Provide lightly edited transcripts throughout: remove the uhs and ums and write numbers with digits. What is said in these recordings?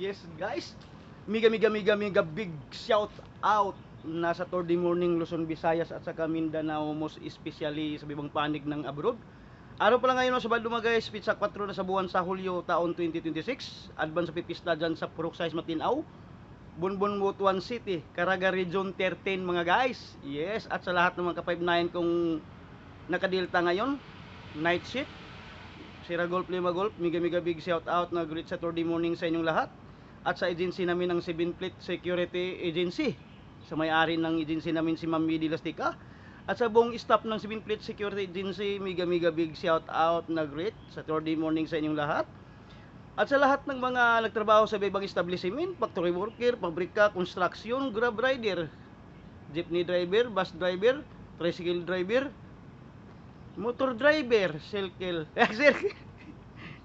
Yes guys, mega big shout out nasa Saturday morning Luzon, Visayas at saka Mindanao, most especially sa bibang panig ng abroad. Araw pa lang ngayon sa Sabado mga guys, pizza 4 na sa buwan sa Hulyo taon 2026. Advance sa pipista dyan sa Purok Size Matinaw, Bunbun Butuan City, Caraga Region 13 mga guys. Yes, at sa lahat ng mga ka-59 kung nakadilta ngayon, night shift, Sira Golf, Lima Golf, mega big shout out na great Saturday morning sa inyong lahat. At sa agency namin ng 7 Fleet Security Agency, sa may-ari ng agency namin si Ma'am Midi Lastica. At sa buong staff ng 7 Fleet Security Agency, mega big shout out na great Saturday morning sa inyong lahat. At sa lahat ng mga nagtrabaho sa ibang establishment, factory worker, pabrika, construction, grab rider, jeepney driver, bus driver, tricycle driver, motor driver, circle.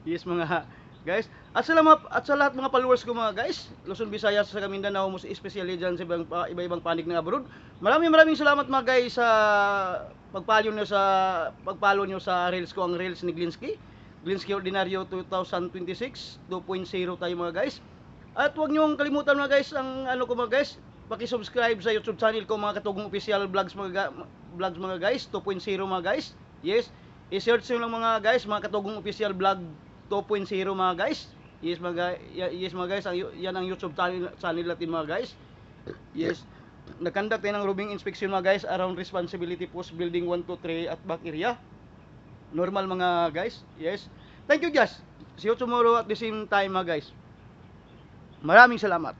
Yes mga guys. At sa lahat mga followers ko mga guys, Luzon, Visayas, sa Mindanao, most especially dyan sa iba-ibang panig ng abroad. Maraming salamat mga guys sa pagpalo nyo sa reels ko, ang reels ni Glinsky Ordinaryo 2026 2.0 tayo mga guys. At huwag nyo kalimutan mga guys, ang ano ko mga guys, paki-subscribe sa YouTube channel ko mga Katugong Official Vlogs mga guys, 2.0 mga guys. Yes, i-search nyo lang mga guys, mga Katugong Official Vlog 2.0 mga guys. Yes mga guys, yan ang YouTube channel natin mga guys. Yes, nagkandak tayo ng rooming inspection mga guys around responsibility post building 1 to 3 at back area. Normal mga guys. Yes, thank you guys. See you tomorrow at the same time mga guys. Maraming salamat.